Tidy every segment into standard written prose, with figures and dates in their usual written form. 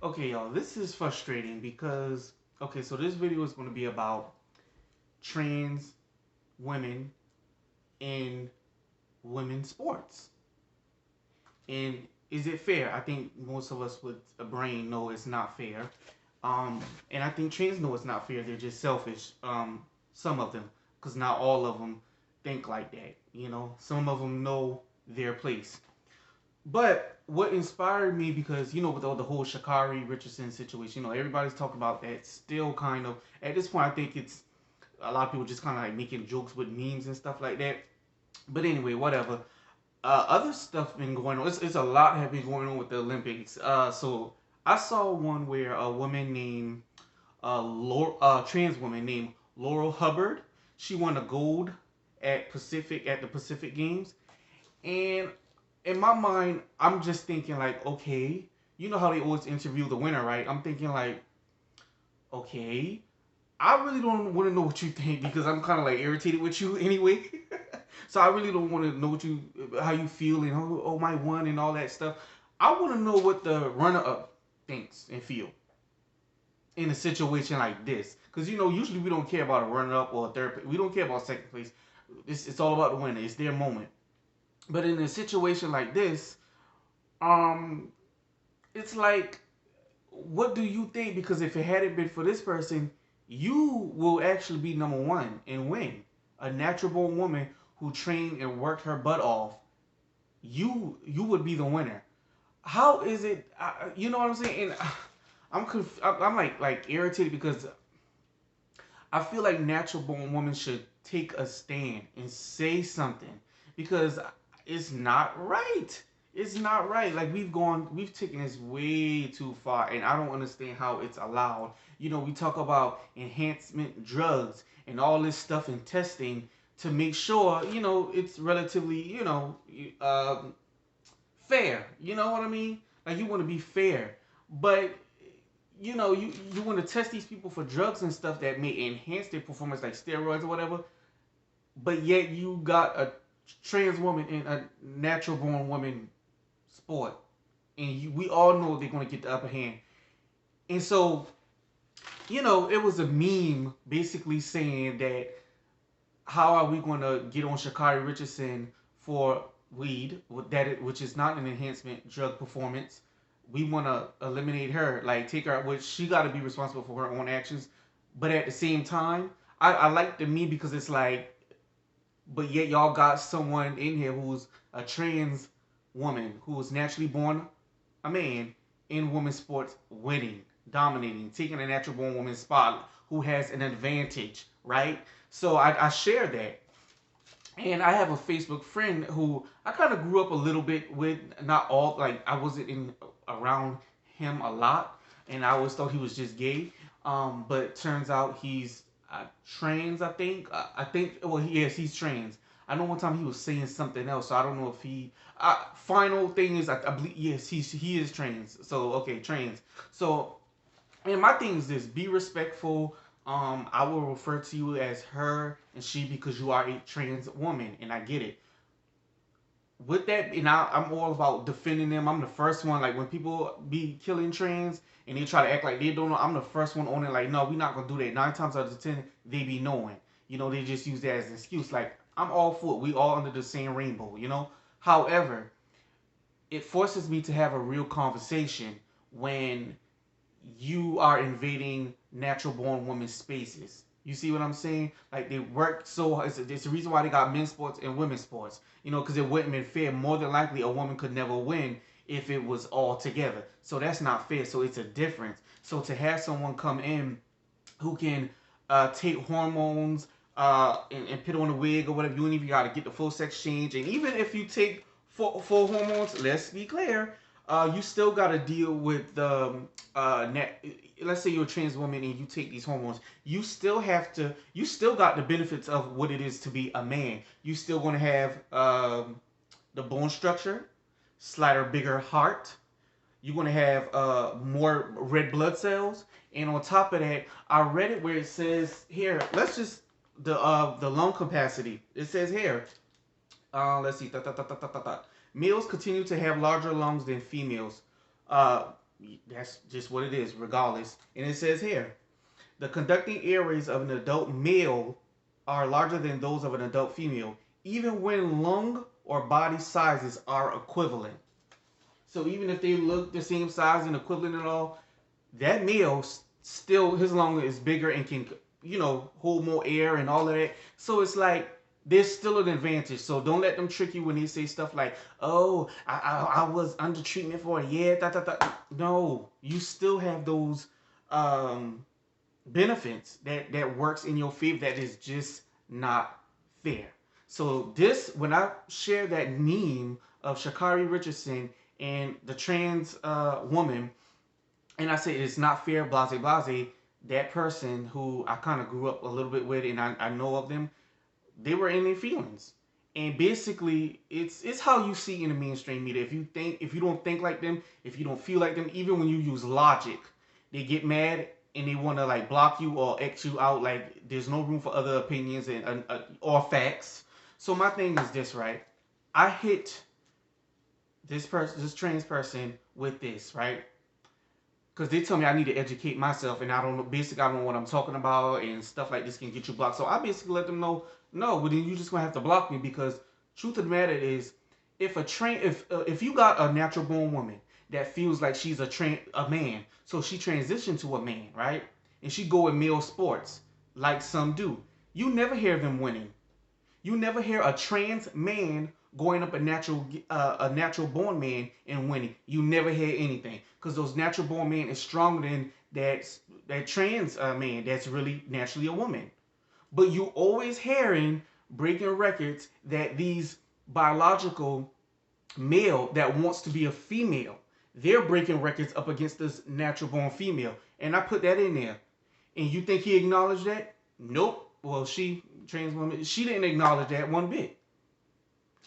Okay, y'all, this is frustrating because okay, so this video is going to be about trans women in women's sports. And is it fair? I think most of us with a brain know it's not fair. And I think trans know it's not fair. They're just selfish. Some of them, because not all of them think like that. You know, some of them know their place. But what inspired me, because with all the whole Shakari Richardson situation, everybody's talking about that. Still, kind of at this point, I think it's a lot of people just kind of like making jokes with memes and stuff like that. But anyway, whatever. Other stuff been going on. It's a lot have been going on with the Olympics. So I saw one where a woman named trans woman named Laurel Hubbard. She won a gold at the Pacific Games, and in my mind, I'm just thinking like, okay, you know how they always interview the winner, right? I'm thinking like, okay, I really don't want to know what you think because I'm kind of like irritated with you anyway. So I really don't want to know how you feel and oh my one and all that stuff. I want to know what the runner up thinks and feel in a situation like this, because usually we don't care about a runner up or a third. We don't care about second place. It's all about the winner. It's their moment. But in a situation like this, um, it's like, what do you think? Because if it hadn't been for this person, you will actually be number one and win. A natural born woman who trained and worked her butt off, you would be the winner. How is it? You know what I'm saying? And I'm like irritated because I feel like natural born women should take a stand and say something because it's not right. It's not right. Like we've taken this way too far, and I don't understand how it's allowed. We talk about enhancement drugs and all this stuff and testing to make sure it's relatively fair. You know what I mean? Like you want to be fair, but you want to test these people for drugs and stuff that may enhance their performance, like steroids or whatever. But yet you got a trans woman in a natural born woman sport, and we all know they're going to get the upper hand. And so, it was a meme basically saying that how are we going to get on Shakari Richardson for weed, which is not an enhancement drug performance. We want to eliminate her, like take her, which she got to be responsible for her own actions. But at the same time, I like the meme because it's like, but yet y'all got someone in here who's a trans woman who was naturally born a man in women's sports, winning, dominating, taking a natural born woman's spot, who has an advantage, right? So I share that. And I have a Facebook friend who I kind of grew up a little bit with, not all, like I wasn't in around him a lot, and I always thought he was just gay. But turns out he's trans. Well, yes, he's trans. I know one time he was saying something else, so I don't know if he. Final thing is, I believe yes, he is trans. So okay, trans. So, and my thing is this: be respectful. I will refer to you as her and she because you are a trans woman, and I get it. With that, and I'm all about defending them. I'm the first one. Like when people be killing trans and they try to act like they don't know, I'm the first one on it. Like, no, we're not gonna do that. 9 times out of 10, they be knowing. They just use that as an excuse. Like, I'm all for it. We all under the same rainbow. However, it forces me to have a real conversation when you are invading natural born women's spaces. You see what I'm saying? Like they work so hard. It's the reason why they got men's sports and women's sports. Because it wouldn't be fair. More than likely, a woman could never win if it was all together. So that's not fair. So it's a difference. So to have someone come in who can take hormones and put on a wig or whatever, you don't even got to get the full sex change. And even if you take full hormones, let's be clear, you still got to deal with the let's say you're a trans woman and you take these hormones. You still got the benefits of what it is to be a man. You still going to have the bone structure, slighter, bigger heart. You're going to have more red blood cells. And on top of that, I read it where it says here, let's just, the lung capacity. It says here, let's see, males continue to have larger lungs than females. That's just what it is, regardless. And it says here, the conducting areas of an adult male are larger than those of an adult female, even when lung or body sizes are equivalent. So even if they look the same size and equivalent and all, that male still his lung is bigger and can hold more air and all of that. So it's like there's still an advantage. So don't let them trick you when they say stuff like, "Oh, I was under treatment for a year." Da, da, da. No, you still have those um, benefits that works in your favor. That is just not fair. So this, when I share that meme of Shakari Richardson and the trans woman, and I say it's not fair, blase blase, that person who I kind of grew up a little bit with and I know of them, they were in their feelings. And basically, it's how you see in the mainstream media. If you don't think like them, if you don't feel like them, even when you use logic, they get mad and they want to like block you or X you out. Like there's no room for other opinions and or facts. So my thing is this, right? I hit this trans person with this, right? Because they tell me I need to educate myself, and I don't know. Basically, I don't know what I'm talking about, and stuff like this can get you blocked. So I basically let them know, no, well then you just gonna have to block me because truth of the matter is, if you got a natural born woman that feels like she's a man, so she transitioned to a man, right, and she go in male sports like some do, you never hear them winning. You never hear a trans man going up a natural born man and winning. You never hear anything because those natural born men is stronger than that trans man that's really naturally a woman. But you always hearing breaking records that these biological male that wants to be a female, they're breaking records up against this natural born female. And I put that in there. And you think he acknowledged that? Nope. Well, she trans woman, she didn't acknowledge that one bit.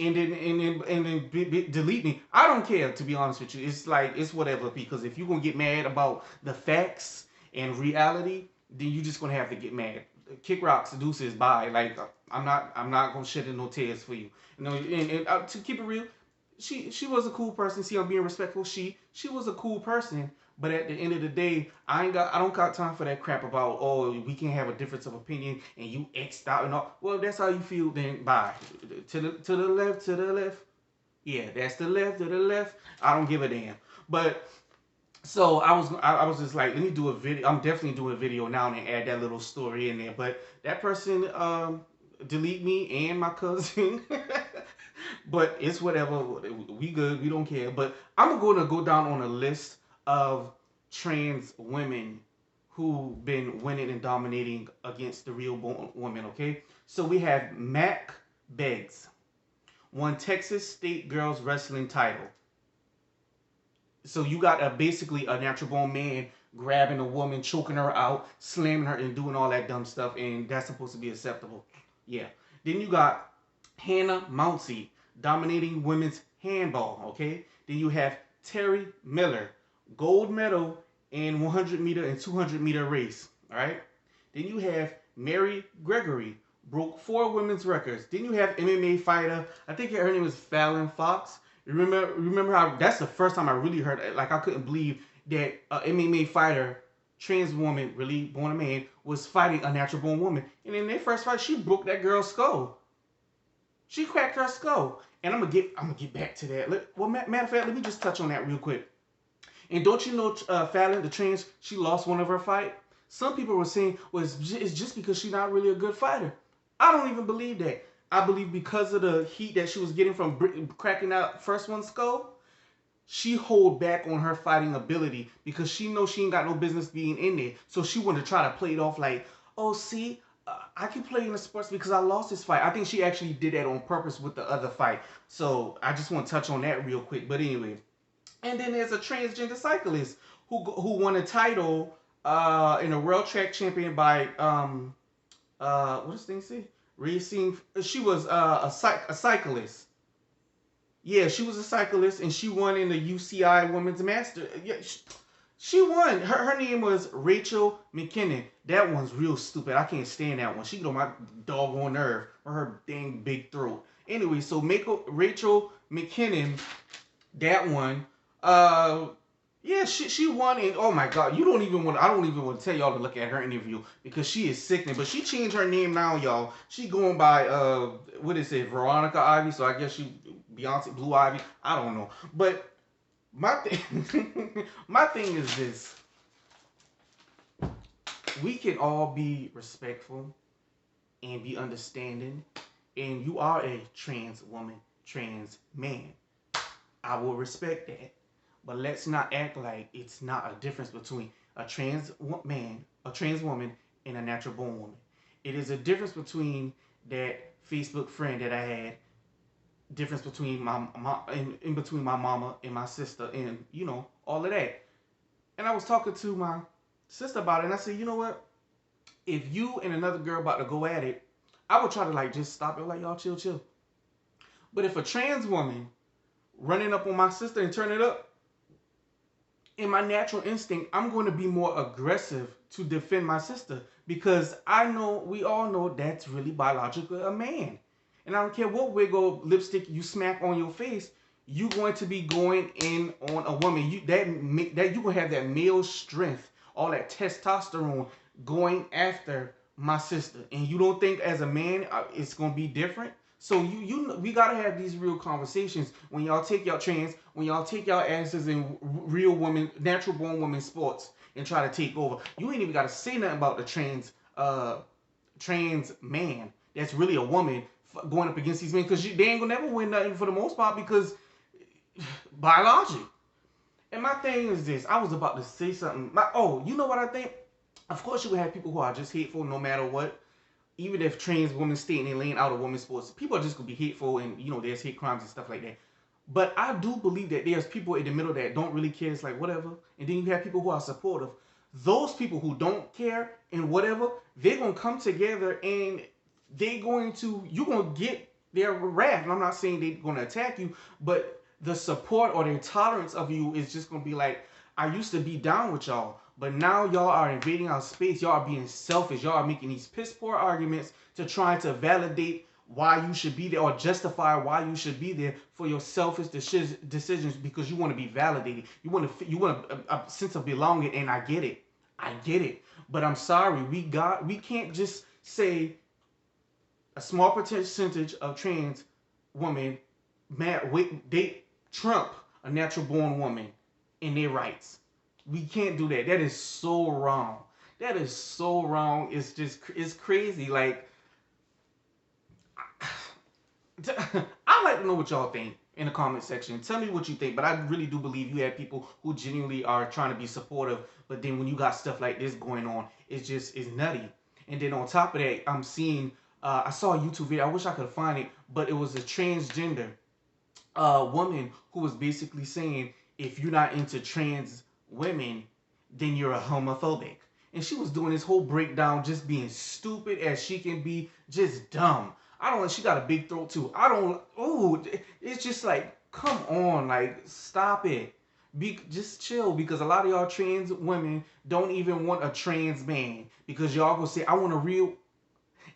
And then delete me. I don't care, to be honest with you. It's like it's whatever, because if you're gonna get mad about the facts and reality, then you're just gonna have to get mad. Kick rocks, deuces, bye. Like I'm not gonna shed no tears for you. You know, and to keep it real, she was a cool person. See, I'm being respectful. She was a cool person. But at the end of the day, I don't got time for that crap about, oh, we can have a difference of opinion and you X'd out and all. Well, if that's how you feel, then bye. To the left, to the left. Yeah, that's the left, to the left. I don't give a damn. But so I was just like, let me do a video. I'm definitely doing a video now and add that little story in there. But that person delete me and my cousin. But it's whatever. We good. We don't care. But I'm going to go down on a list of trans women who've been winning and dominating against the real born women. Okay, so we have Mac Beggs, won Texas State Girls Wrestling title. So you got basically a natural born man grabbing a woman, choking her out, slamming her, and doing all that dumb stuff, and that's supposed to be acceptable. Yeah. Then you got Hannah Mountseat dominating women's handball. Okay. Then you have Terry Miller, gold medal in 100-meter and 200-meter race. All right. Then you have Mary Gregory, broke 4 women's records. Then you have MMA fighter, I think her name was Fallon Fox. Remember how that's the first time I really heard it. Like I couldn't believe that MMA fighter, trans woman, really born a man, was fighting a natural born woman. And in their first fight, she broke that girl's skull. She cracked her skull. And I'm gonna get back to that. Well, matter of fact, let me just touch on that real quick. And don't you know Fallon, the trans, she lost one of her fight. Some people were saying, well, it's just because she's not really a good fighter. I don't even believe that. I believe because of the heat that she was getting from cracking out first one's skull, she hold back on her fighting ability because she knows she ain't got no business being in there. So she wanted to try to play it off like, oh, see, I can play in the sports because I lost this fight. I think she actually did that on purpose with the other fight. So I just want to touch on that real quick. But anyway, and then there's a transgender cyclist who won a title in a world track champion by what does this thing say? Racing. She was a cyclist. Yeah, she was a cyclist, and she won in the UCI Women's Master. Yeah, she won. Her name was Rachel McKinnon. That one's real stupid. I can't stand that one. She get on my doggone nerve for her dang big throat. Anyway, so Rachel McKinnon, that one. Yeah, she won, and oh my god, you don't even want. I don't even want to tell y'all to look at her interview because she is sickening. But she changed her name now, y'all. She going by what is it, Veronica Ivy? So I guess she Beyonce Blue Ivy. I don't know, but my thing, my thing is this: we can all be respectful and be understanding. And you are a trans woman, trans man. I will respect that. But let's not act like it's not a difference between a trans man, a trans woman, and a natural born woman. It is a difference between that Facebook friend that I had, difference between in between my mama and my sister, and all of that. And I was talking to my sister about it, and I said, you know what? If you and another girl about to go at it, I would try to like just stop it, like y'all chill, chill. But if a trans woman running up on my sister and turn it up, in my natural instinct, I'm going to be more aggressive to defend my sister because I know, we all know that's really biologically a man. And I don't care what wig or lipstick you smack on your face, you're going to be going in on a woman. That you gonna have that male strength, all that testosterone going after my sister. And you don't think as a man it's gonna be different? So we gotta have these real conversations when y'all take y'all trans, when y'all take y'all asses in real women, natural born women sports and try to take over. You ain't even gotta say nothing about the trans man that's really a woman going up against these men because they ain't gonna never win nothing for the most part because biologic. And my thing is this: I was about to say something. You know what I think? Of course, you would have people who are just hateful no matter what. Even if trans women stay in their lane out of women's sports, people are just gonna be hateful, and there's hate crimes and stuff like that. But I do believe that there's people in the middle that don't really care. It's like whatever, and then you have people who are supportive. Those people who don't care and whatever, they're gonna come together and you're gonna get their wrath. And I'm not saying they're gonna attack you, but the support or their tolerance of you is just gonna be like, I used to be down with y'all, but now y'all are invading our space. Y'all are being selfish. Y'all are making these piss poor arguments to try to validate why you should be there or justify why you should be there for your selfish decisions because you want to be validated. You want a sense of belonging, and I get it. I get it. But I'm sorry, we can't just say a small percentage of trans women date Trump, a natural born woman, in their rights. We can't do that. That is so wrong. That is so wrong. It's crazy. Like, I'd like to know what y'all think in the comment section. Tell me what you think. But I really do believe you have people who genuinely are trying to be supportive. But then when you got stuff like this going on, it's nutty. And then on top of that, I'm seeing, I saw a YouTube video. I wish I could find it, but it was a transgender woman who was basically saying, if you're not into trans women, then you're a homophobic. And she was doing this whole breakdown, just being stupid as she can be, just dumb. I don't know. She got a big throat too. It's just like, come on, like, stop it. Just chill, because a lot of y'all trans women don't even want a trans man because y'all gonna say, I want a real,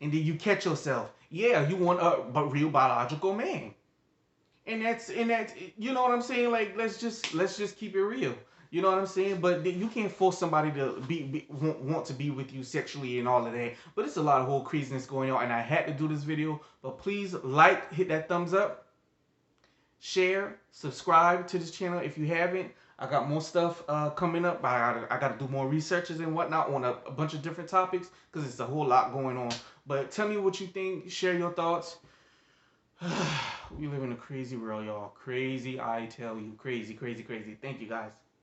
and then you catch yourself. Yeah, you want a real biological man. And that's you know what I'm saying? Like, let's just keep it real. You know what I'm saying? But you can't force somebody to want to be with you sexually and all of that. But it's a lot of whole craziness going on, and I had to do this video. But please hit that thumbs up, share, subscribe to this channel if you haven't. I got more stuff coming up. I got to do more researches and whatnot on a bunch of different topics because it's a whole lot going on. But tell me what you think. Share your thoughts. We live in a crazy world, y'all. Crazy, I tell you. Crazy, crazy, crazy. Thank you, guys.